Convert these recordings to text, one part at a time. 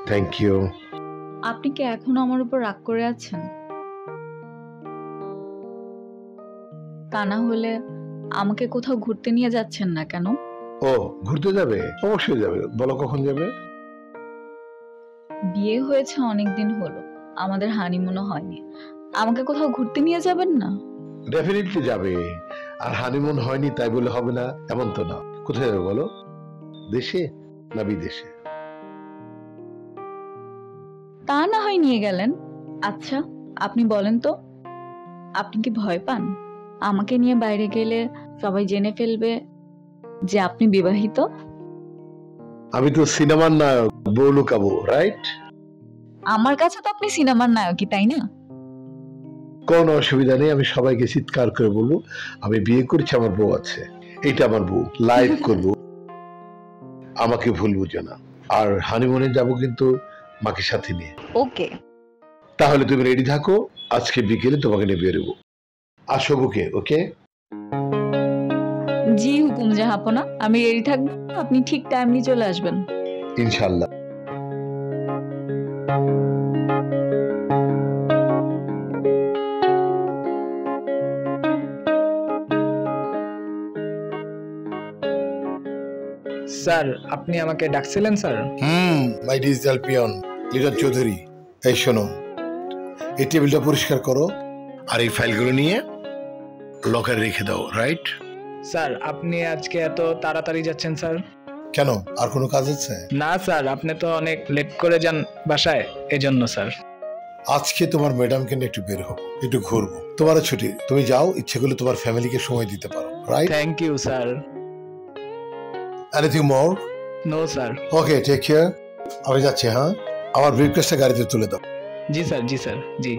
Thank you. আপনি কি এখনো আমার উপর রাগ করে আছেন? তা না হলে আমাকে কোথাও ঘুরতে নিয়ে যাচ্ছেন না কেন? ও, ঘুরতে যাবে? অবশ্যই যাবে। বলো কখন যাবে? বিয়ে হয়েছে অনেকদিন হলো, আমাদের হানিমুনও হয়নি। আমাকে কোথাও ঘুরতে নিয়ে যাবেন না? ডেফিনেটলি যাবে। আর হানিমুন হয়নি তাই বলে হবে না, এমন তো না। কোথায় যাবে বলো? দেশে না বিদেশে? তা না হয় নিয়ে গেলেন। আচ্ছা, আপনি বলেন তো, আপনি কি ভয় পান আমাকে নিয়ে বাইরে গেলে সবাই জেনে ফেলবে যে আপনি বিবাহিত? আমি তো সিনেমার নায়ক, বউ লুকাবো, রাইট? আমার কাছে তো আপনি সিনেমার নায়কই, তাই না? কোনো অসুবিধা নেই, আমি সবাইকে চিৎকার করে বলবো আমি বিয়ে করছি, আমার বউ আছে, এটা আমার বউ, লাইভ করবো, আমাকে ভুল বুঝো না। আর হানিমুনে যাব কিন্তু মাকে সাথে নিয়ে। ওকে। তাহলে তুমি রেডি থাকো, আজকে বিকেলে তোমাকে নিয়ে বেরোবো। আসো বুকে, ওকে? জি হুকুম জাহাপনা, আমি রেডি থাকবো, আপনি ঠিক টাইমলি চলে আসবেন। ইনশাল্লাহ। স্যার, আপনি আমাকে ডাকছিলেন sir? My digital peon leader Chowdhury, এই শোনো, এই টেবিলটা পরিষ্কার করো আর এই ফাইলগুলো নিয়ে লকারে রেখে দাও, রাইট? স্যার, আপনি আজকে এত তাড়াতাড়ি যাচ্ছেন স্যার? কেন, আর কোনো কাজ আছে? না স্যার, আপনি তো অনেক লেট করে যান বাসায়, এজন্য স্যার। আজকে তোমার ম্যাডামকে নিয়ে একটু বের হবো, একটু ঘুরবো। তোমারও ছুটি, তুমি যাও, ইচ্ছে করলে তোমার ফ্যামিলিকে সময় দিতে পারো, right? Thank you sir. Anything more? No sir. Okay, take care. আমি যাচ্ছি, হ্যাঁ? আমার ব্রিফকেসটা গাড়িতে তুলে দাও। জি স্যার, জি স্যার, জি।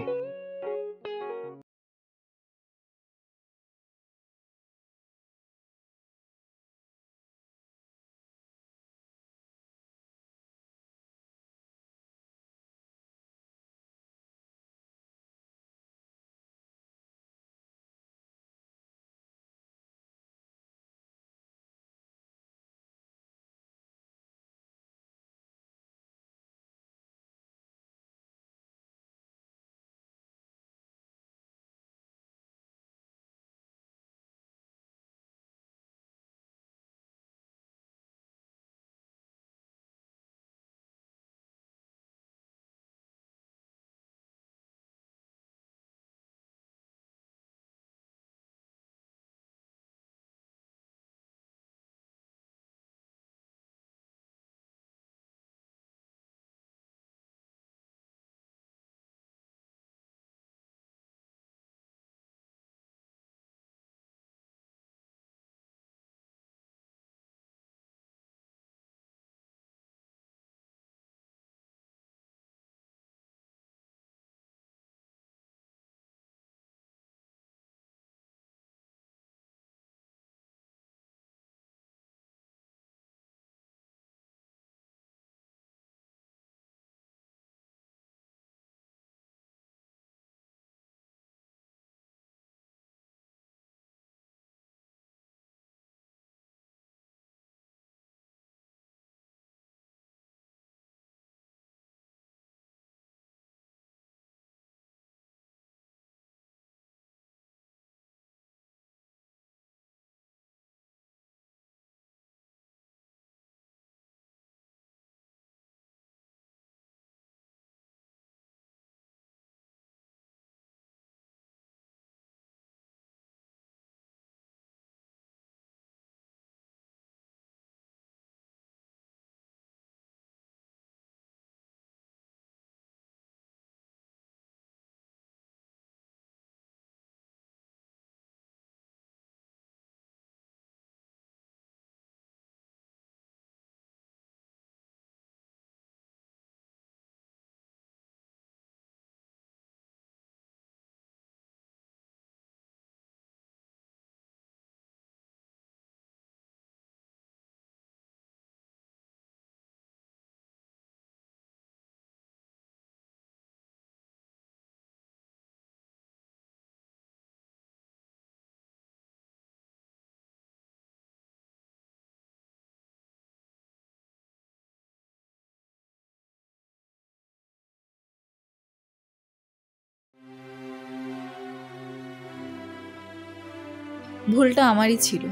ভুলটা আমারই ছিল।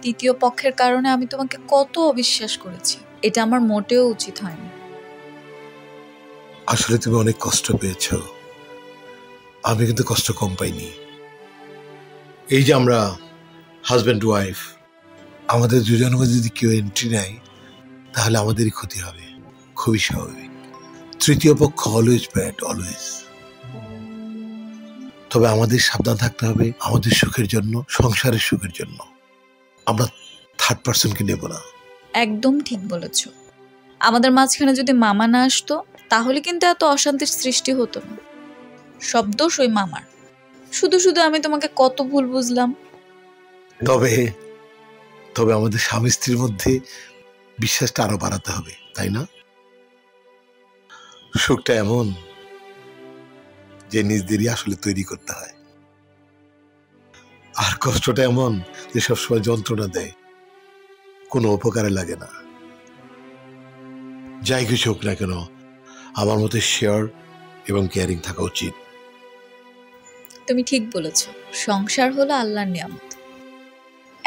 তৃতীয় পক্ষের কারণে আমি তোমাকে কত অবিশ্বাস করেছি, এটা আমার মোটেও উচিত হয়নি। আসলে তুমি অনেক কষ্ট পেয়েছ, আমি কিন্তু কষ্ট কম পাইনি। এই যে আমরা হাজব্যান্ড ওয়াইফ, আমাদের দুজনের মধ্যে যদি কেউ এন্ট্রি নেয় তাহলে আমাদেরই ক্ষতি হবে, খুবই স্বাভাবিক। তৃতীয় পক্ষ অলওয়েজ ব্যাড, অলওয়েজ। তবে আমাদের সাবধান থাকতে হবে আমাদের সুখের জন্য, সংসারের সুখের জন্য। আমরা থার্ড পার্সনকে নেব না। একদম ঠিক বলেছ। আমাদের মাঝখানে যদি মামা না আসতো তাহলে কিন্তু এত অশান্তির সৃষ্টি হতো না। সব দোষ ওই মামার। শুধু শুধু আমি তোমাকে কত ভুল বুঝলাম। তবে তবে আমাদের স্বামী স্ত্রীর মধ্যে বিশ্বাসটা আরো বাড়াতে হবে, তাই না? সুখটা এমন যে নিজদেরই আসলে তৈরি করতে হয়, আর কষ্টটা এমন যে সবসময় যন্ত্রণা দেয়, কোনো উপকারে লাগে না। যাই কিছু হোক না কেন, আমার মতে শেয়ার এবং কেয়ারিং থাকা উচিত। তুমি ঠিক বলেছ, সংসার হলো আল্লাহর নিয়ামত।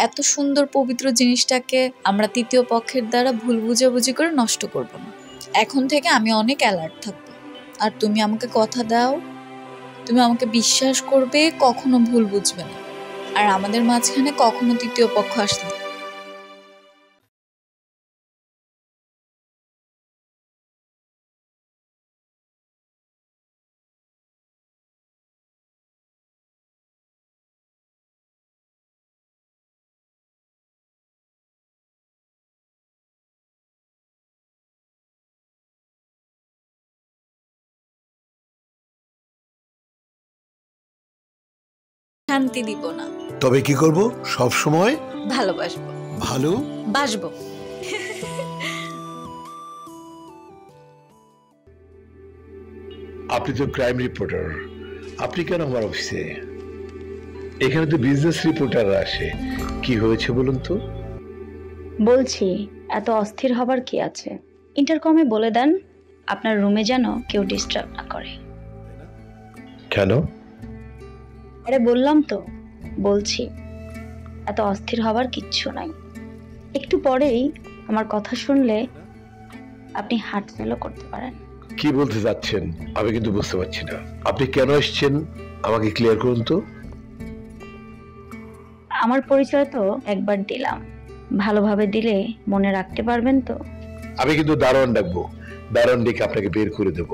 এত সুন্দর পবিত্র জিনিসটাকে আমরা তৃতীয় পক্ষের দ্বারা ভুল বুঝাবুঝি করে নষ্ট করব না। এখন থেকে আমি অনেক অ্যালার্ট থাকবো। আর তুমি আমাকে কথা দাও, তুমি আমাকে বিশ্বাস করবে, কখনো ভুল বুঝবে না, আর আমাদের মাঝখানে কখনো তৃতীয় পক্ষ আসবে না। শান্তি দিব না, তবে কি করব? সব সময় ভালোবাসবো, ভালো বাসবো। আপনি তো ক্রাইম রিপোর্টার, আপনি কেন আমার অফিসে? এখানে তো বিজনেস রিপোর্টাররা আসে। কি হয়েছে বলুন তো? বলছি, এত অস্থির হবার কি আছে? ইন্টারকমে বলে দেন আপনার রুমে যেন কেউ ডিস্টার্ব না করে। কেন? আরে বললাম তো, বলছি এত অস্থির হবার কিচ্ছু নাই। একটু পরেই আমার কথা শুনলে আপনি হার্ট ফেলও করতে পারেন। কি বলতে চাচ্ছেন আমি কিন্তু বুঝতে পারছি না। আপনি কেন এসেছেন আমাকে ক্লিয়ার করুন তো। আমার পরিচয় তো একবার দিলাম, ভালোভাবে দিলে মনে রাখতে পারবেন তো? আমি কিন্তু দারোয়ান ডাকবো, দারোয়ান ডেকে আপনাকে বের করে দেব।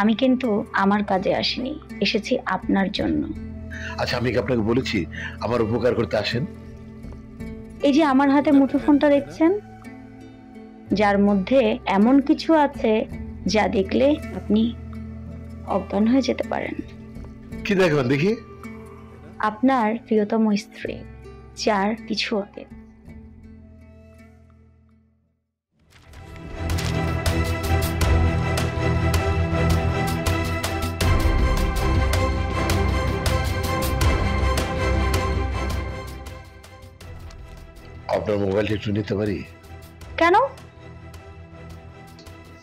আমি কিন্তু আমার কাজে আসিনি, এসেছি আপনার জন্য। আচ্ছা, আমি কি আপনাকে বলেছি আমার উপকার করতে আসেন? এই যে আমার হাতে মুঠোফোনটা দেখছেন, যার মধ্যে এমন কিছু আছে যা দেখলে আপনি অজ্ঞান হয়ে যেতে পারেন। কি দেখবেন দেখি? আপনার প্রিয়তম স্ত্রী, যার কিছু আগে। আপনার মোবাইলটা একটু নিতে পারি? কেন?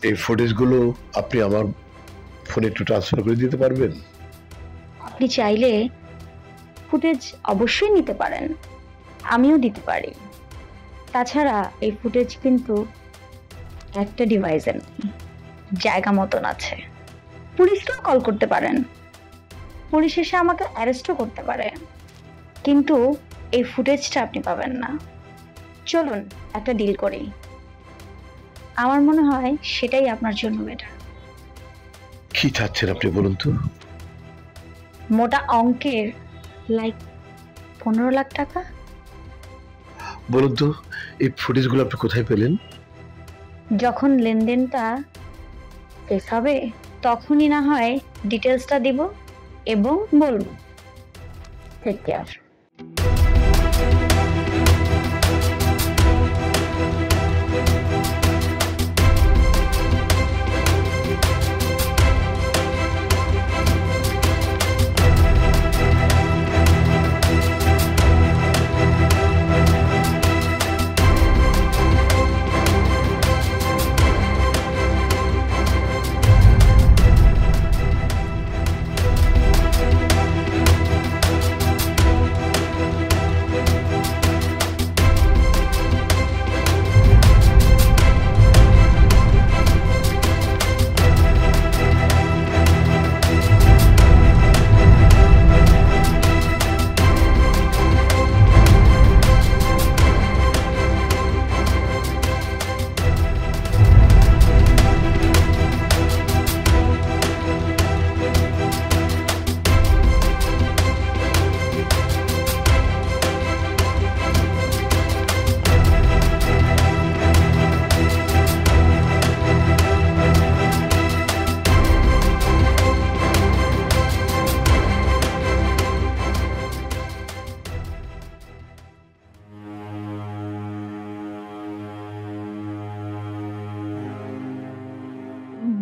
এই ফুটেজগুলো আপনি আমার ফোনে একটু ট্রান্সফার করে দিতে পারবেন? আপনি চাইলে ফুটেজ অবশ্যই নিতে পারেন, আমিও দিতে পারি। তাছাড়া এই ফুটেজ কিন্তু একটা ডিভাইসের জায়গা মতন আছে। পুলিশকেও কল করতে পারেন, পুলিশ এসে আমাকে অ্যারেস্টও করতে পারে, কিন্তু এই ফুটেজটা আপনি পাবেন না। চলুন একটা ডিল করি, আমার মনে হয় সেটাই আপনার জন্য বেটার। কি চাচ্ছেন আপনি বলুন তো? মোটা অঙ্কের, লাইক 15 লাখ টাকা। বলুন তো, এই ফুটেজগুলো আপনি কোথায় পেলেন? যখন লেনদেনটা শেষ হবে তখনই না হয় ডিটেলসটা দিব এবং বলবো। Take care.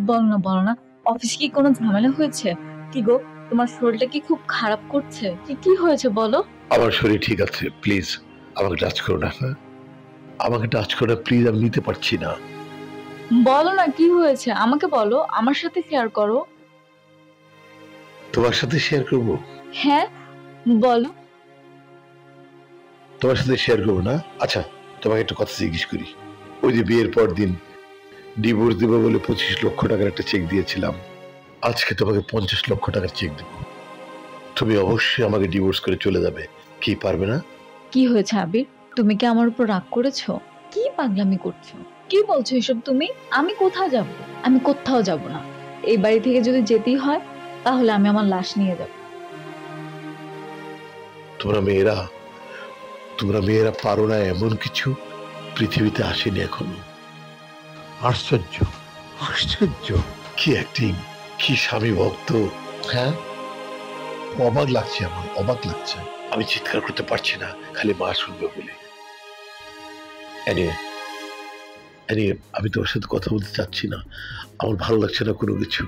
বলো না, অফিসে কি কোনো ঝামেলা হয়েছে? কি গো, তোমার শরীরটা কি খুব খারাপ করছে? কি হয়েছে বলো? আমার শরীর ঠিক আছে, প্লিজ আমাকে টাচ করো না। হ্যাঁ, আমাকে টাচ করো না প্লিজ, আমি নিতে পারছি না। বলো না কি হয়েছে, আমাকে বলো, আমার সাথে শেয়ার করো। তোমার সাথে শেয়ার করবো? হ্যাঁ বলো। তোমার সাথে শেয়ার করবো না? আচ্ছা, তোমাকে একটা কথা জিজ্ঞেস করি। ওই যে বিয়ের পর দিন ডিভোর্স দেবো বলে 25 লক্ষ টাকার একটা চেক দিয়েছিলাম, আজকে তোমাকে 50 লক্ষ টাকার চেক দেবো। তুমি অবশ্যই আমাকে ডিভোর্স করে চলে যাবে, কি পারবে না? কি হয়েছে আবির, তুমি কি আমার উপর রাগ করেছো? কি পাগলামি করছো, কি বলছো এসব তুমি? আমি কোথাও যাব? আমি কোথাও যাব না। এই বাড়ি থেকে যদি যেতেই হয় তাহলে আমি আমার লাশ নিয়ে যাব। তোমরা মেয়েরা পারো না এমন কিছু পৃথিবীতে আসেনি এখনো। আশ্চর্য, আশ্চর্য, কি অ্যাক্টিং, কি স্বামী ভক্ত। হ্যাঁ, অবাক লাগছে, আমার অবাক লাগছে। আমি চিৎকার করতে পারছি না, খালি মা শুনবে বলে। আমি তোমার সাথে কথা বলতে চাচ্ছি না, আমার ভালো লাগছে না কোনো কিছু।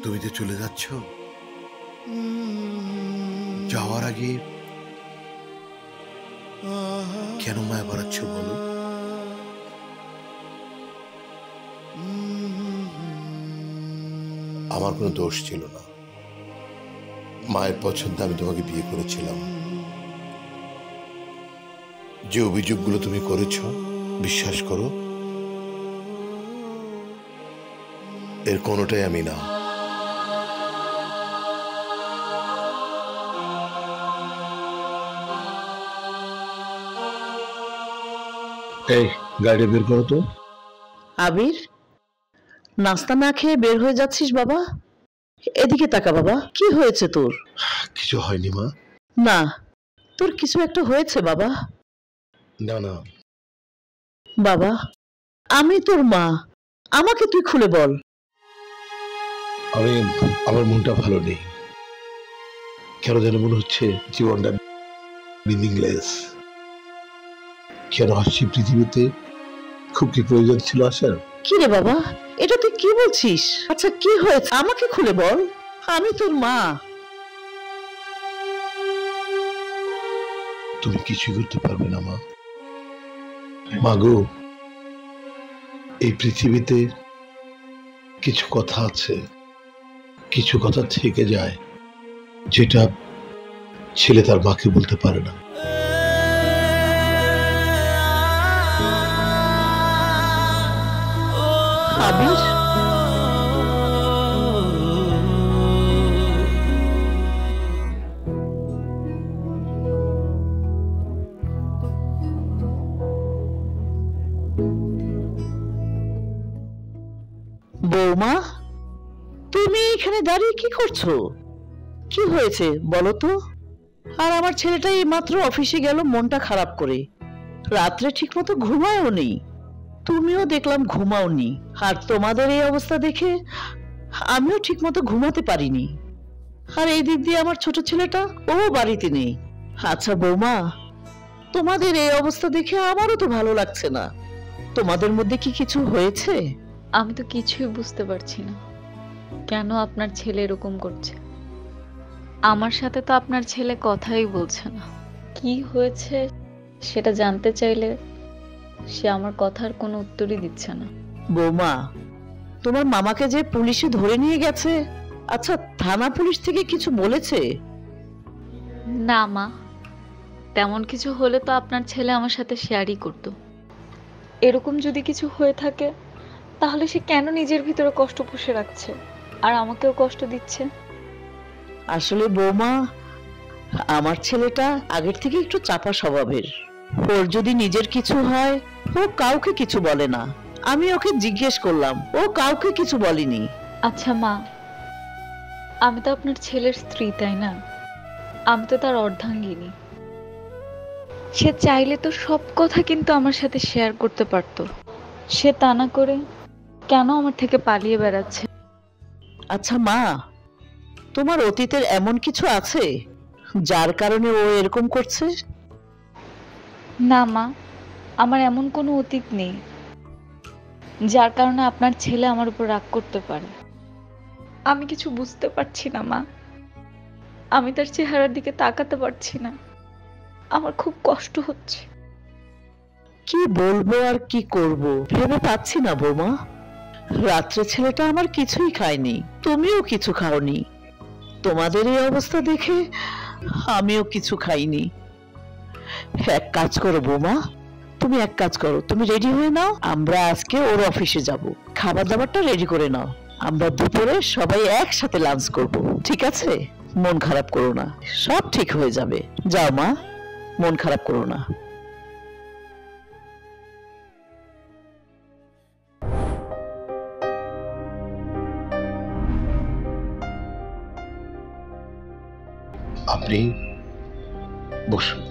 তুমি যে চলে যাচ্ছ, যাওয়ার আগে কেন মায়া বাড়াচ্ছ বলো? আমার কোনো দোষ ছিল না, মায়ের পছন্দে আমি তোমাকে বিয়ে করেছিলাম। যে অভিযোগগুলো তুমি করেছো, বিশ্বাস করো এর কোনোটাই আমি না। এই গাড়ি বের করো তো। আবির, নাস্তা না খেয়ে বের হয়ে যাচ্ছিস বাবা? এদিকে তাকা বাবা, কি হয়েছে তোর? কিছু হয়নি মা। না, তোর কিছু একটা হয়েছে বাবা। না না বাবা, আমি তোর মা, আমাকে তুই খুলে বল। আমার মনটা ভালো নেই, কেন যেন মনে হচ্ছে জীবনটা মিনিংলেস। কেন আসছি পৃথিবীতে, খুব কি প্রয়োজন ছিল আসার? কি রে বাবা, এটা তুই কি বলছিস? আচ্ছা কি হয়েছে আমাকে খুলে বল, আমি তোর মা। তুমি কিছুই করতে পারবে না মা। মাগো, এই পৃথিবীতে কিছু কথা আছে, কিছু কথা থেকে যায় যেটা ছেলে তার মাকে বলতে পারে না। আবির, বৌমা, তুমি এখানে দাঁড়িয়ে কি করছো? কি হয়েছে বলো তো? আর আমার ছেলেটা এই মাত্র অফিসে গেল মনটা খারাপ করে, রাত্রে ঠিক মতো ঘুমায়ও নেই। তুমিও দেখলাম ঘুমাওনি। আর তোমাদের এই অবস্থা দেখে আমিও ঠিক মতো ঘুমাতে পারিনি। আর এই দিক দিয়ে আমার ছোট ছেলেটা ও বাড়িতে নেই। আচ্ছা বৌমা, তোমাদের এই অবস্থা দেখে আমারও তো ভালো লাগছে না। তোমাদের মধ্যে কি কিছু হয়েছে? আমি তো কিছুই বুঝতে পারছি না কেন আপনার ছেলে এরকম করছে। আমার সাথে তো আপনার ছেলে কথাই বলছে না। কি হয়েছে সেটা জানতে চাইলে সে আমার কথার কোনো উত্তরই দিচ্ছে না। বৌমা, তোমার মামাকে যে পুলিশে ধরে নিয়ে গেছে, আচ্ছা থানা পুলিশ থেকে কিছু বলেছে? না মা, তেমন কিছু হলে তো আপনার ছেলে আমার সাথে শেয়ারই করতো। এরকম যদি কিছু হয়ে থাকে তাহলে সে কেন নিজের ভিতরে কষ্ট পুষে রাখছে আর আমাকেও কষ্ট দিচ্ছে? আসলে বৌমা, আমার ছেলেটা আগের থেকে একটু চাপা স্বভাবের। ওর যদি নিজের কিছু হয় ও কাউকে কিছু বলে না। আমি ওকে জিজ্ঞেস করলাম, ও কাউকে কিছু বলেনি। আচ্ছা মা, আমি তো আপনার ছেলের স্ত্রী, তাই না? আমি তো তার অর্ধাঙ্গিনী। সে চাইলে তো সব কথা কিন্তু আমার সাথে শেয়ার করতে পারতো। সে তা না করে কেন আমার থেকে পালিয়ে বেড়াচ্ছে? আচ্ছা মা, তোমার অতীতের এমন কিছু আছে যার কারণে ও এরকম করছে? না মা, আমার এমন কোনো অতীত নেই যার কারণে আপনার ছেলে আমার উপর রাগ করতে পারে। আমি কিছু বুঝতে পারছি না মা। আমি তার চেহারার দিকে তাকাতে পারছি না। আমার খুব কষ্ট হচ্ছে। কি বলবো আর কি করব ভেবে পাচ্ছি না বৌমা। রাত্রে ছেলেটা আমার কিছুই খায়নি, তুমিও কিছু খাওনি। তোমাদের এই অবস্থা দেখে আমিও কিছু খাইনি। এক কাজ করো বৌমা, তুমি এক কাজ করো, তুমি রেডি হয়ে নাও। আমরা আজকে ওর অফিসে যাব, খাবার দাবারটা রেডি করে নাও। আমরা দুপুরে সবাই একসাথে লাঞ্চ করব, ঠিক আছে? মন খারাপ করো না, সব ঠিক হয়ে যাবে। যাও মা, মন খারাপ করো না। আপনি বসুন।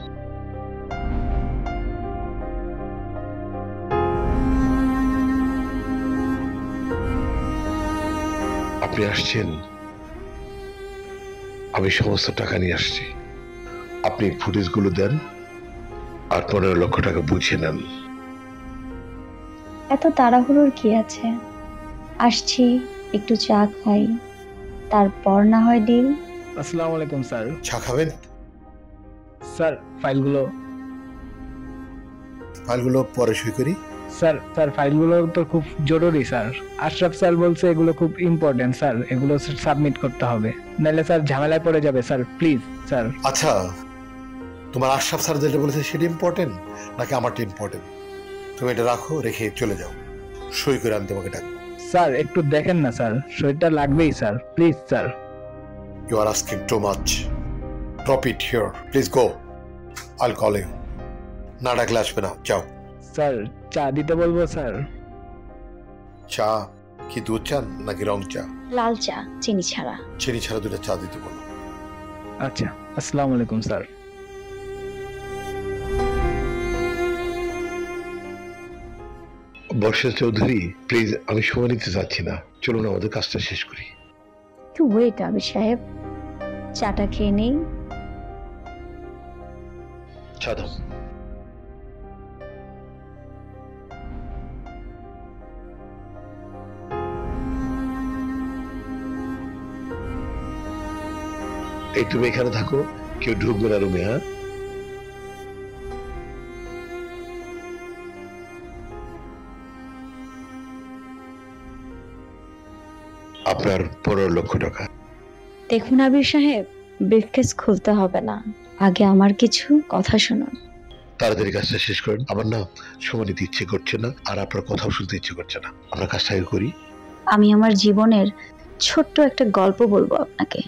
আপনি আসছেন, আমি সমস্ত টাকা নিয়ে আসছি। আপনি ফুটেজগুলো দেন আর 15 লক্ষ টাকা বুঝিয়ে নেন। এত তাড়াহুড়োর কি আছে? আসছি, একটু চা খাই, তারপর না হয় ডিল। আসসালামু আলাইকুম স্যার। চা খাবেন? স্যার ফাইলগুলো। ফাইলগুলো পরে সই করি। স্যার ফাইলগুলো তো খুব জরুরি স্যার। আশরাফ স্যার বলছে এগুলো খুব ইম্পর্টেন্ট স্যার, এগুলো সাবমিট করতে হবে, নাহলে স্যার ঝামেলায় পড়ে যাবে স্যার, প্লিজ স্যার। আচ্ছা, তোমার আশরাফ স্যার যেটা বলেছে সেটা ইম্পর্টেন্ট নাকি আমারটা ইম্পর্টেন্ট? তুমি এটা রাখো, রেখে চলে যাও, সই করে আমি তোমাকে ডাকবো। স্যার একটু দেখেন না স্যার, সইটা লাগবেই sir, please sir. You are asking too much. Drop it here. Please go. I'll call you. না ডাকলে আসবে না, যাও। স্যার চা দিতে বলবো স্যার? চা কি দুধ চান নাকি রং চা? লাল চা, চিনি ছাড়া। চিনি ছাড়া দুটো চা দিতে বলো। আচ্ছা, আসসালামু আলাইকুম স্যার। বর্ষা চৌধুরী, প্লিজ, আমি সময় নিতে চাচ্ছি না, চলুন আমাদের কাজটা শেষ করি। একটু ওয়েট আবির সাহেব, চাটা খেয়ে নেই। চা দাও। এই তুমি এখানে থাকো, কেউ ঢুকবে না রুমে। হ্যাঁ, আপনার 15 লক্ষ টাকা। দেখুন আবির সাহেব, ব্রিফকেস খুলতে হবে না, আগে আমার কিছু কথা শুনুন। তাড়াতাড়ি কাজটা শেষ করেন, আমার না সময় নিতে ইচ্ছে করছে না, আর আপনার কথাও শুনতে ইচ্ছে করছে না। আমরা কাজটা আগে করি। আমি আমার জীবনের ছোট্ট একটা গল্প বলবো আপনাকে।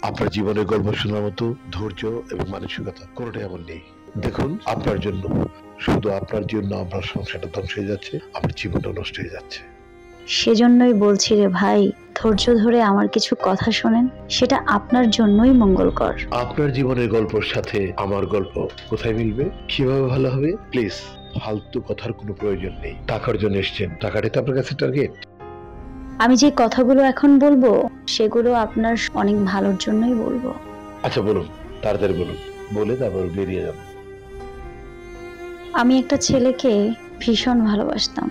আপনার জীবনের গল্প শোনার মতো ধৈর্য এবং মানসিকতা কোনোটাই আমার নেই। দেখুন, আপনার জন্য, শুধু আপনার জন্য আমার সংসারটা ধ্বংস হয়ে যাচ্ছে, আমার জীবনটা নষ্ট হয়ে যাচ্ছে। সেজন্যই বলছি রে ভাই, ধৈর্য ধরে আমার কিছু কথা শোনেন, সেটা আপনার জন্যই মঙ্গলকর। আপনার জীবনের গল্পের সাথে আমার গল্প কোথায় মিলবে, কিভাবে ভালো হবে? প্লিজ ফালতু কথার কোনো প্রয়োজন নেই। টাকার জন্য এসেছেন, টাকাটাই তো আপনার কাছে টার্গেট। আমি যে কথাগুলো এখন বলবো সেগুলো আপনার অনেক ভালোর জন্যই বলবো। আচ্ছা বলুন, তাড়াতাড়ি বলুন, বলে তারপর বেরিয়ে যাবো। আমি একটা ছেলেকে ভীষণ ভালোবাসতাম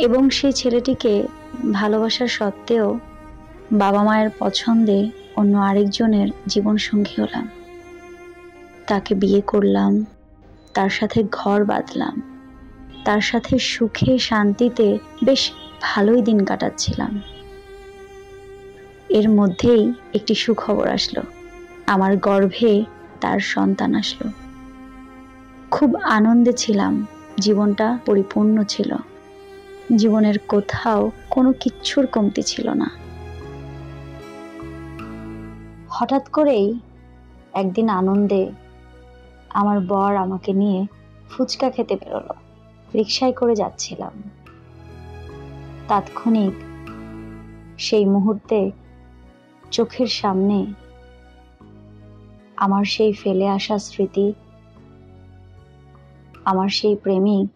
এবং সেই ছেলেটিকে ভালোবাসার সত্ত্বেও বাবা মায়ের পছন্দে অন্য আরেকজনের জীবনসঙ্গী হলাম। তাকে বিয়ে করলাম, তার সাথে ঘর বাঁধলাম, তার সাথে সুখে শান্তিতে বেশ ভালোই দিন কাটাচ্ছিলাম। এর মধ্যেই একটি সুখবর আসলো, আমার গর্ভে তার সন্তান আসলো। খুব আনন্দে ছিলাম, জীবনটা পরিপূর্ণ ছিল, জীবনের কোথাও কোনো কিচ্ছুর কমতি ছিল না। হঠাৎ করেই একদিন আনন্দে আমার বর আমাকে নিয়ে ফুচকা খেতে বেরোলো। রিকশায় করে যাচ্ছিলাম। তাৎক্ষণিক সেই মুহূর্তে চোখের সামনে আমার সেই ফেলে আসা স্মৃতি, আমার সেই প্রেমিক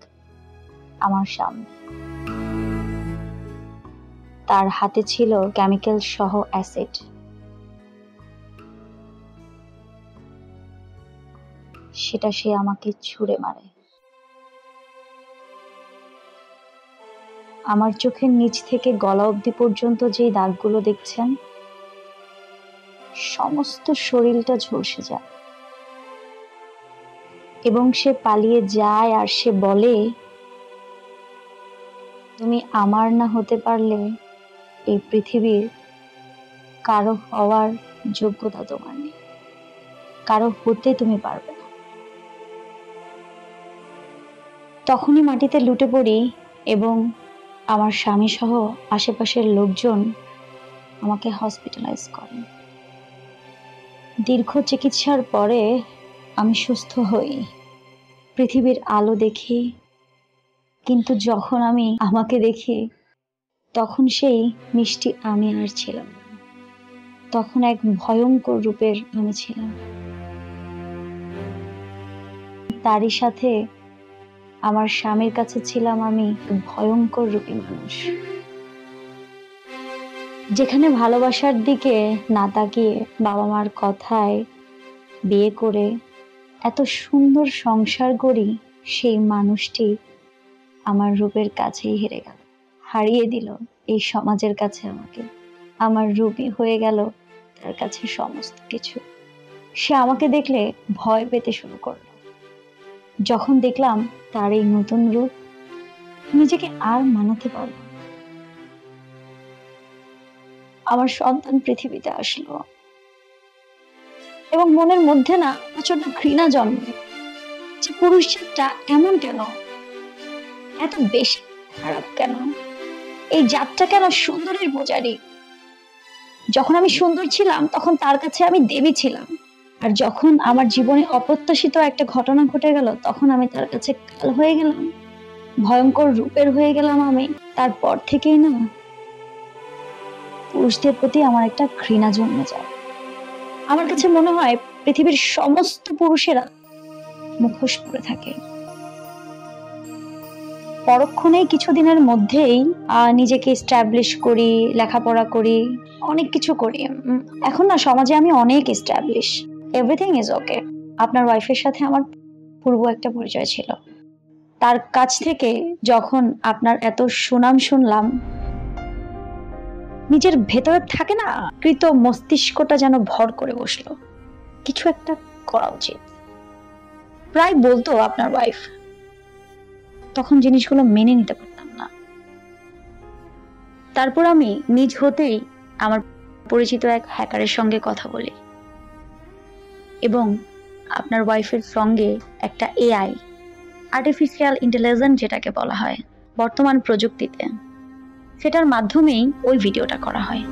আমার সামনে। তার হাতে ছিল কেমিক্যাল সহ অ্যাসিড। সেটা সে আমাকে ছুঁড়ে মারে। আমার চোখের নিচ থেকে গলা অবধি পর্যন্ত যেই দাগগুলো দেখছেন, সমস্ত শরীরটা ঝলসে যায় এবং সে পালিয়ে যায় আর সে বলে, তুমি আমার না হতে পারলে এই পৃথিবীর কারো হওয়ার যোগ্যতা তোমার নেই, কারো হতে তুমি পারবে না। তখনই মাটিতে লুটে পড়ি এবং আমার স্বামী সহ আশেপাশের লোকজন আমাকে হসপিটালাইজ করেন। দীর্ঘ চিকিৎসার পরে আমি সুস্থ হই, পৃথিবীর আলো দেখি। কিন্তু যখন আমি আমাকে দেখি, তখন সেই মিষ্টি আমি আর ছিলাম না। তখন এক ভয়ঙ্কর রূপের আমি ছিলাম। তারই সাথে আমার স্বামীর কাছে ছিলাম আমি ভয়ঙ্কর রূপী মানুষ। যেখানে ভালোবাসার দিকে না তাকিয়ে বাবা মার কথায় বিয়ে করে এত সুন্দর সংসার করি, সেই মানুষটি আমার রূপের কাছেই হেরে গেল, হারিয়ে দিল এই সমাজের কাছে আমাকে। আমার রূপই হয়ে গেল তার কাছে সমস্ত কিছু। সে আমাকে দেখলে ভয় পেতে শুরু করলো। যখন দেখলাম তার এই নতুন রূপ, নিজেকে আর মানাতে পারলাম। আমার সন্তান পৃথিবীতে আসলো এবং মনের মধ্যে না প্রচন্ড ঘৃণা জন্মে যে পুরুষ জাতটা এমন কেন, এত বেশি খারাপ কেন, এই জাতটা কেন সুন্দরের পূজারী। যখন আমি সুন্দর ছিলাম তখন তার কাছে আমি দেবী ছিলাম, আর যখন আমার জীবনে অপ্রত্যাশিত একটা ঘটনা ঘটে গেল তখন আমি তার কাছে কাল হয়ে গেলাম, ভয়ঙ্কর রূপের হয়ে গেলাম আমি। তারপর থেকেই না পুরুষদের প্রতি আমার একটা ঘৃণা জন্মে যায়। আমার কাছে মনে হয় পৃথিবীর সমস্ত পুরুষেরা মুখোশ পরে থাকে। পরক্ষণেই কিছুদিনের মধ্যেই নিজেকে এস্টাবলিশ করি, লেখাপড়া করি, অনেক কিছু করি। এখন না সমাজে আমি অনেক এস্টাবলিশ, এভরিথিং ইজ ওকে। আপনার ওয়াইফের সাথে আমার পূর্ব একটা পরিচয় ছিল। তার কাছ থেকে যখন আপনার এত সুনাম শুনলাম, নিজের ভেতরে থাকে না কৃত মস্তিষ্কটা যেন ভর করে বসলো, কিছু একটা করা উচিত। প্রায় বলতো আপনার ওয়াইফ, তখন জিনিসগুলো মেনে নিতে পারতাম না। তারপর আমি নিজ হতেই আমার পরিচিত এক হ্যাকারের সঙ্গে কথা বলি এবং আপনার ওয়াইফের সঙ্গে একটা এআই, আর্টিফিশিয়াল ইন্টেলিজেন্স যেটাকে বলা হয় বর্তমান প্রযুক্তিতে, সেটার মাধ্যমেই ওই ভিডিওটা করা হয়।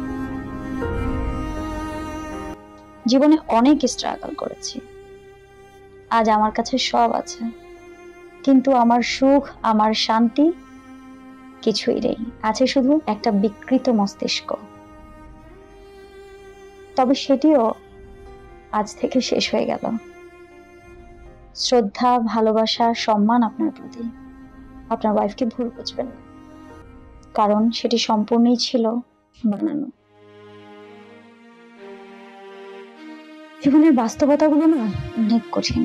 জীবনে অনেক স্ট্রাগল করেছি, আজ আমার কাছে সব আছে, কিন্তু আমার সুখ, আমার শান্তি কিছুই নেই, আছে শুধু একটা বিকৃত মস্তিষ্ক। তবে সেটিও আজ থেকে শেষ হয়ে গেল। শ্রদ্ধা, ভালোবাসা, সম্মান আপনার প্রতি। আপনার ওয়াইফকে ভুল বুঝবেন না, কারণ সেটি সম্পূর্ণই ছিল বানানো। জীবনের বাস্তবতাগুলো না অনেক কঠিন,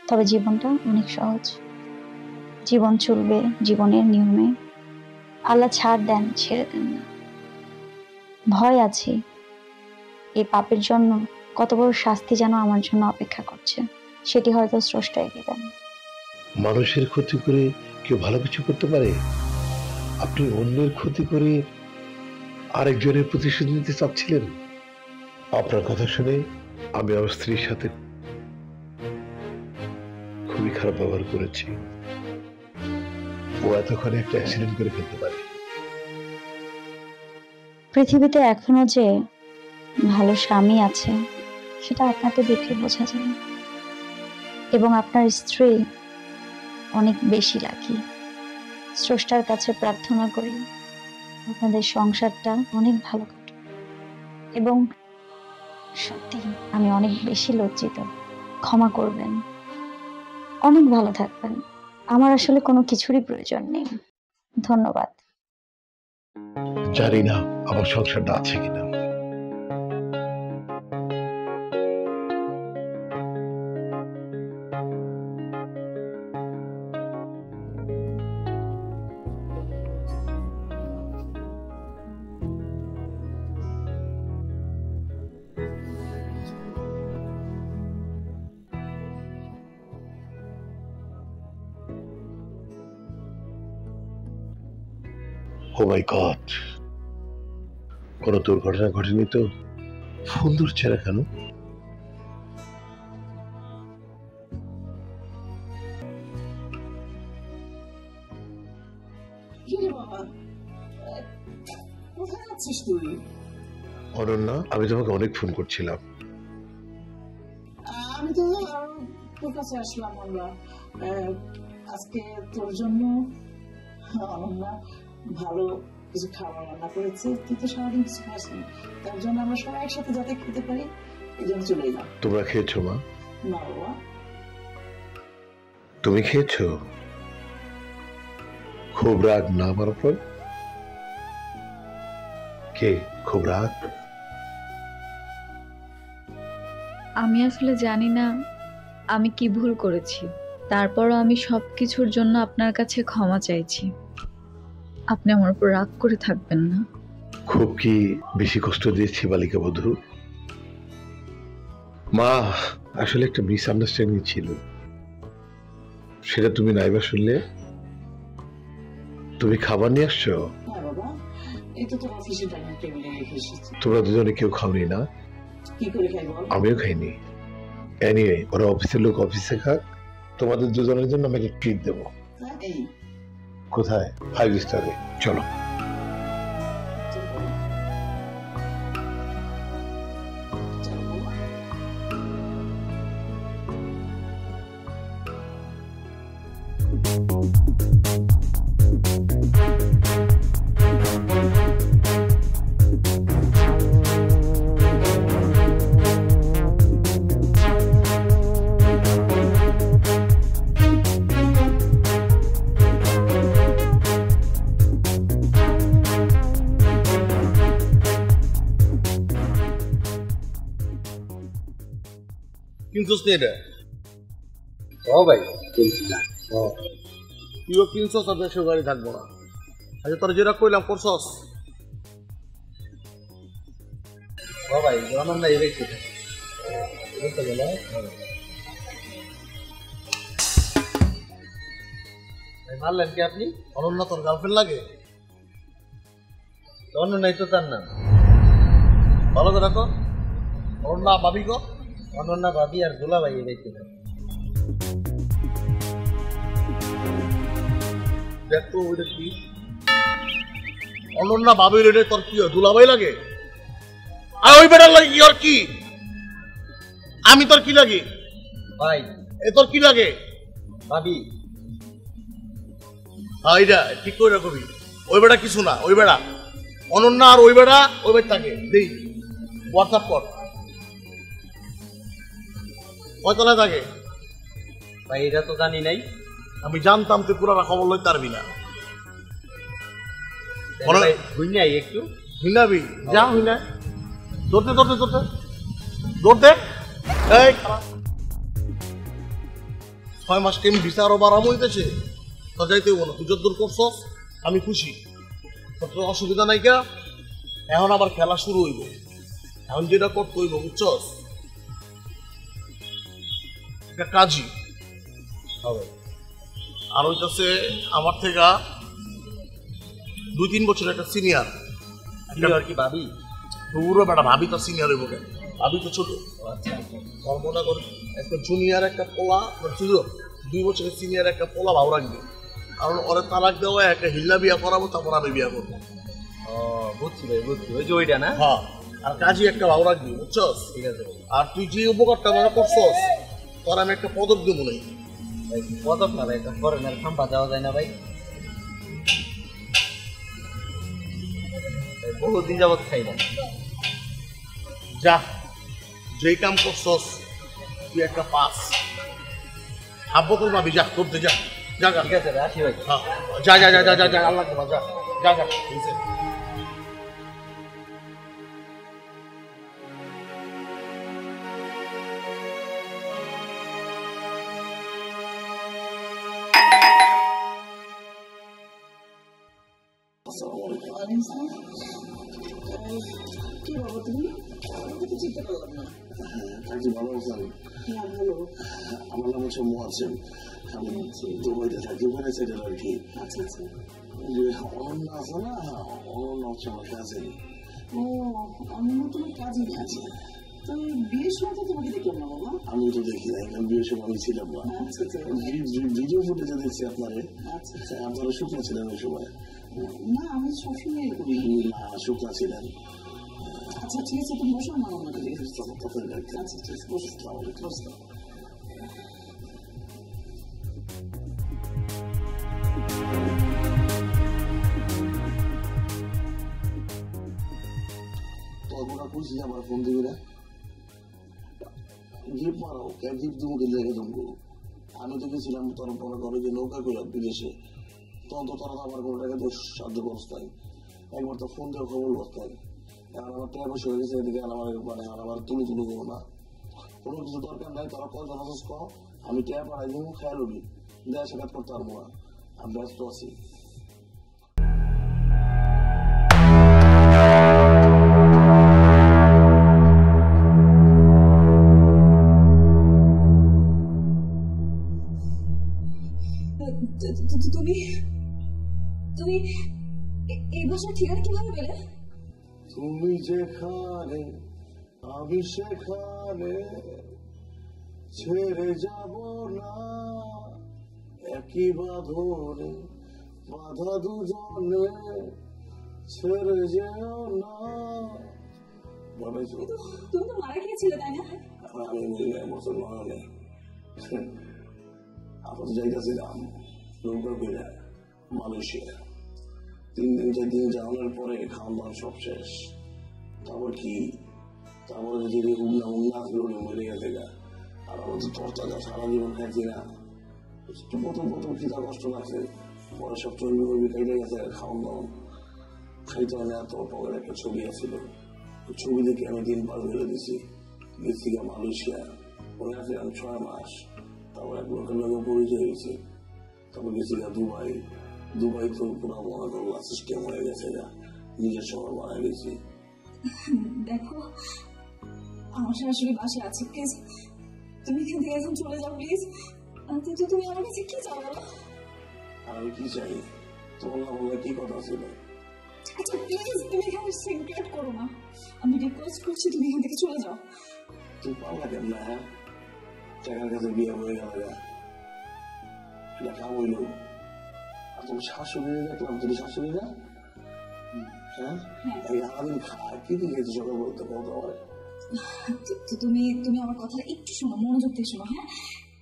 তবে জীবনটা অনেক সহজ। জীবন চলবে জীবনের নিয়মে। আল্লাহ ছাড় দেন, ছেড়ে দেন না। ভয় আছে এই পাপের জন্য কত বড় শাস্তি যেন আমার জন্য অপেক্ষা করছে, সেটি হয়তো স্রষ্টাই দিবেন। মানুষের ক্ষতি করে কেউ ভালো কিছু করতে পারে? আপনি অন্যের ক্ষতি করে আরেকজনের প্রতিশোধ নিতে চাচ্ছিলেন। আপনার কথা শুনে আমি আমার স্ত্রীর সাথে খুবই খারাপ ব্যবহার করেছি। ও এতক্ষণে একটা অ্যাক্সিডেন্ট করে ফেলতে পারে। পৃথিবীতে এখনো যে ভালো স্বামী আছে সেটা আপনাকে দেখে বোঝা যায়, এবং আপনার স্ত্রী অনেক বেশি লাকি। স্রষ্টার কাছে প্রার্থনা করি আপনাদের সংসারটা অনেক ভালো কাটুক। এবং সত্যি আমি অনেক বেশি লজ্জিত, ক্ষমা করবেন। অনেক ভালো থাকবেন। আমার আসলে কোনো কিছুরই প্রয়োজন নেই। ধন্যবাদ। জানি না আমার সংসারটা আছে কিনা। ও মাই গড, কোনো দুর্ঘটনা ঘটেনি তো? ফোন ধরছে না কেন? অনন্যা, আমি তোমাকে অনেক ফোন করছিলাম। আমি তো তোর কাছে আসলাম। আমরা আজকে তোর জন্য অনন্যা ভালো কিছু খাবার রান্না করেছে। তুই তো সারাদিন কিছু খাসনি, তার জন্য আমরা সবাই একসাথে যাতে খেতে পারি এই জন্য চলে এলাম। তোমরা খেয়েছো মা? না বাবা। তুমি খেয়েছো? খুব রাগ না আমার উপর? কে খুব রাগ? আমি আসলে জানি না আমি কি ভুল করেছি, তারপরও আমি সবকিছুর জন্য আপনার কাছে ক্ষমা চাইছি। আপনি আমার উপর রাগ করে থাকবেন না। খুব কি বেশি কষ্ট দিয়েছি বালিকা বধূ? মা, আসলে একটা মিসআন্ডারস্ট্যান্ডিং ছিল, সেটা তুমি নাইবা শুনলে। তুমি খাবার নিয়ে আসছো? হ্যাঁ বাবা, এই তো তোর অফিসে ডাইনিং টেবিলে রেখে এসেছি। তোমরা দুজনে কেউ খাওনি না? কি করে খাই বল? আমিও খাইনি। এনিওয়ে, ওরা অফিসের লোক অফিসে খাক, তোমাদের দুজনের জন্য আমাকে ট্রিট দেবো। এই কোথায়? 5 স্টারে। চলো। কিনছস নি এটা? ও ভাই কিনছি না। তুইও কিনছস আর দেশের গাড়ি থাকবো না। আচ্ছা তোর যেটা কইলাম করছস? ও ভাই আমার না এটাই ঠিক আছে। এটা গেল মারলেন কি আপনি? অনন্যা তোর গার্লফ্রেন্ড লাগে? অন্য নাই তো তার নাম। ভালো করে রাখো। অনন্যা ভাবি গো? অনন্যা ভাবি আর গোলা ভাই এটাই ঠিক আছে। দেখ তো ওইটা কি? অনন্যা ভাবির এটা তোর কি হয়? দুলাভাই লাগে? আর ওই বেটার লাগে কি? ওর কি? আমি তোর কি লাগি? ভাই এ তোর কি লাগে? ভাবি হ্যাঁ এইটা ঠিক করে রাখবি। ওই বেড়া কিছু না, ওই বেড়া অনন্যা আর ওই বেড়া ওই বেড় থাকে দেই হোয়াটসঅ্যাপ কর। কয়তলায় থাকে ভাই এটা তো জানি নাই। আমি জানতাম তুই পুরাটা খবর লইতে পারবি না। হুইনাই একটু হুইনাবি যা হুইনা ধরতে ধরতে ধরতে ধরতে এই 6 মাস কেমন ভিসা আরো বাড়াম হইতেছে তো যাইতে হবো না। তুই যদ্দূর করছস আমি খুশি, তোর অসুবিধা নাই কা। এখন আবার খেলা শুরু হইব, এখন যেটা করতে হইব বুঝছস, একটা কাজই হবে। আর ওইটাছে আমার থেকে 2-3 বছর একটা সিনিয়র। আর কি ভাবি পুরো বেটা ভাবি তো সিনিয়র হইব কেন, ভাবি তো ছোট। মনে করি একটা জুনিয়র একটা পোলা ছিল, 2 বছরের সিনিয়র একটা পোলা ভাও রাখবে। কারণ ওরা তালাক দেওয়া একটা হিল্লা বিয়া করাবো, তারপর আমি বিয়া করবো। বুঝছি ভাই বুঝছি, ওই যে ওইটা না। হ্যাঁ, আর কাজী একটা ভাও রাখবি বুঝছস। ঠিক আছে। আর তুই যে উপকারটা মনে করছস তোর আমি একটা পদক দেবো নাই। পদক না ভাই, একটা ফরেনার খাম্পা যাওয়া যায় না ভাই। বহুদিন যাবত খাই না। যা যেই কাম করছস তুই একটা পাস আব্বু তোর ভাবি যা করতে যা যা। ঠিক আছে আসি ভাই। হ্যাঁ যা যা যা যা যা আল্লাহ যা যা যা। কি বাবা তুমি তো চিন্তা করলাম না। ভালো আছেন? আমার নাম হচ্ছে মোয়াজ্জেম, আমি দুবাইতে থাকি, ওখানে সেটেল আর কি। আচ্ছা আচ্ছা। অনন্যা আছে না, অনন্যা হচ্ছে আমার কাজিন। ও আমি তোমার কাজই আছি। তো বিয়ের সময় তো তোমাকে দেখলাম না বাবা। আমি তো দেখি নাই, কারণ বিয়ের সময় আমি ছিলাম না। আচ্ছা আচ্ছা। ভিডিও ফুটেজে দেখছি আপনারে। আচ্ছা আচ্ছা। আপনারা শুকনা ছিলেন ওই সময়? না আমি সবসময় করি না, শুকনা ছিলেন। আচ্ছা ঠিক আছে, তুমি বসো না আমাকে দেখে। আচ্ছা ঠিক আছে, বসে। তোরা খুশি আমার ফোন দিবি না? গিফট মারাও, গিফট দিব কি লেগে দেবো। আমি তো গেছিলাম তোর ঘরে যে নৌকা করে বিদেশে, তখন তো তোরা আমার কোনো টাকা দোষ সাহায্য করতাম, একবার তো ফোন দিয়ে খবর করতাম। এখন আমার টাকা পয়সা হয়ে গেছে, এদিকে আমার মানে আমার তুমি তুলে দেবো না, কোনো কিছু দরকার নাই। তোরা কজন আছিস কম, আমি টাকা পাঠাই দিব, খেয়াল হবি, দেয়া সাক্ষাৎ করতে পারবো না, আমি ব্যস্ত আছি। তুমি এই ভাষার ঠিকানা কিভাবে পেলে? তুমি যেখানে আমি সেখানে ছেড়ে যাব না, একই বাঁধনে বাঁধা দুজনে ছেড়ে যেও না। তুমি তো মারা গিয়েছিলে তাই না? আমি মুসলমান নেই, আপাতত যাইতেছিলাম নৌকা করে মালয়েশিয়া। 3 দিন 4 দিন যাওয়ার পরে খাওয়ান দাওয়ান সব শেষ। তারপরে যদি উন্না মরে গেছে গা। আর আমার তো চর্চা সারা জীবন খাইছি না, প্রথম খিদা কষ্ট লাগছে, পরে সব চর্বি কেটে গেছে। খাওয়ান দাওয়ান খাইতে হয় না। এত পকের একটা ছবি আছিল, ছবি দেখে আমি দিন পার করে দিছি। গেছি গা মালয়েশিয়া, ওখানে আছে 6 মাস। তারপর এক লোকের লোক পরিচয় হয়েছে। তারপর গেছি গা দুবাই তো পুরো মনে করলো সিস্টেম হয়ে গেছে গা, নিজের শহর বানাই দিয়েছি। দেখো আমার শাশুড়ি বাসে আছে, প্লিজ তুমি এখান থেকে এখন চলে যাও প্লিজ। তুমি আমার কাছে কি চাও বলো? আমি কি চাই তোমার না বললে কি কথা ছিল? আচ্ছা প্লিজ তুমি এখানে সিক্রেট করো না, আমি রিকোয়েস্ট করছি তুমি এখান থেকে চলে যাও। তুই পারলা কেন না? হ্যাঁ, টাকার কাছে বিয়ে হয়ে গেল গা, এটা কাম হইল। আর তুমি শাশুড়ি দেখলাম, তুমি শাশুড়ি না? হ্যাঁ, সারাদিন খায় কি দিয়েছে সকাল বলতে কথা হয়। তুমি আমার কথা একটু শোনো, মনোযোগ দিয়ে শোনো। হ্যাঁ,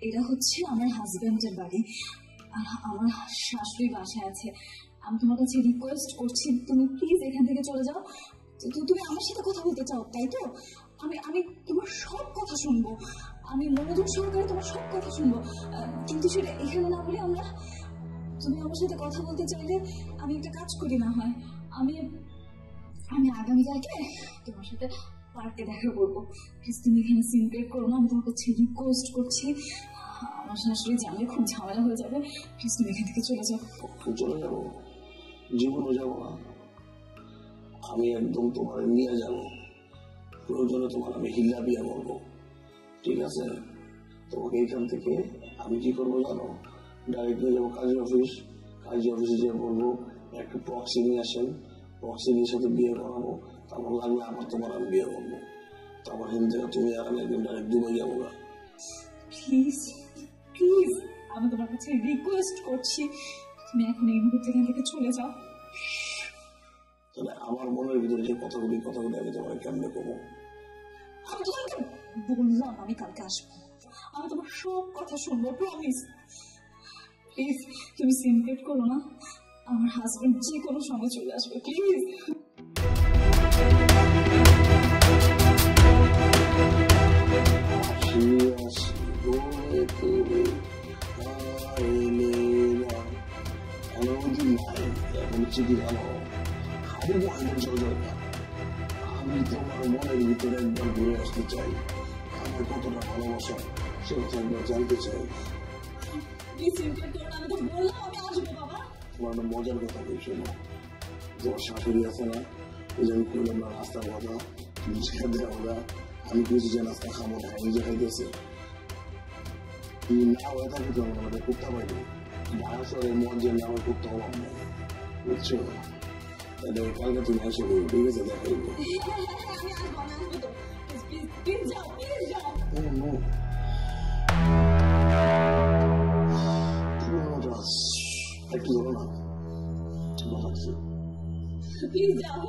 এটা হচ্ছে আমার হাজবেন্ডের বাড়ি। আর আমার শাশুড়ি বাসায় আছে। আমি তোমার কাছে রিকোয়েস্ট করছি, তুমি প্লিজ এখান থেকে চলে যাও। তুমি আমার সাথে কথা বলতে চাও তাই তো? আমি তোমার সব কথা শুনবো, আমি মনোযোগ সহকারে তোমার সব কথা শুনবো, কিন্তু সেটা এখানে না বলে আমরা, তুমি আমার সাথে কথা বলতে চাইলে আমি একটা কাজ করি না হয়, আমি আগামীকালকে তোমার সাথে পার্কে দেখা করবো। প্লিজ তুমি এখানে সিনক্রেট করো না, আমি তোমার কাছে রিকোয়েস্ট করছি। আমার শাশুড়ি জানলে খুব ঝামেলা হয়ে যাবে, প্লিজ তুমি এখান থেকে চলে যাও। চলে যাবো, জীবনে যাবো না, আমি একদম তোমার নিয়ে যাবো। প্রয়োজনে তোমার আমি হিল্লা বিয়া করবো, ঠিক আছে? তোমাকে এখান থেকে আমি কি করবো জানো? ডাইরেক্ট নিয়ে যাবো কাজী অফিস, কাজী অফিসে যেয়ে বলবো একটা প্রক্সি নিয়ে আসেন, প্রক্সি নিয়ে সাথে বিয়ে করাবো, তারপর লাগলে আবার তোমার আমি বিয়ে করবো, তারপর হিন্দি থেকে তুমি আর আমি একদিন ডাইরেক্ট দুবাই যাবো না। প্লিজ প্লিজ আমি তোমার কাছে রিকোয়েস্ট করছি, তুমি এখন এই মুহূর্তে এখান থেকে চলে যাও। তাহলে আমার মনের ভিতরে যে কথাগুলি আমি তোমার কেমনে করবো? আমি তোমাকে বললাম আমি কালকে আসবো, আমি তোমার সব কথা শুনবো, প্রমিস। প্লিজ তুমি সিনক্রেট করো না, আমার হাজবেন্ড যে কোনো সময় চলে আসবে, প্লিজ। আমি তোমার মনের ভিতরে একবার ঘুরে আসতে চাই, আমার কতটা ভালোবাসা সেটা একবার জানতে চাই। তোমার একটা মজার কথা বলছো না, তোমার শাশুড়ি আছে না, ওই যে আমি করলাম না রাস্তার কথা, আমরা আমি কিছু যে নাস্তা খাবো না, নিজে খাইতেছে না হয়ে থাকে তো আমাদের করতে পারি ঢাকা শহরের মঞ্চের নামে করতে হবে আমরা, বুঝছো? কালকে তুমি এসে করবো, ঠিক আছে? দেখাইবো একটু ধরো না, ঠিক আছে? প্লিজ যাও,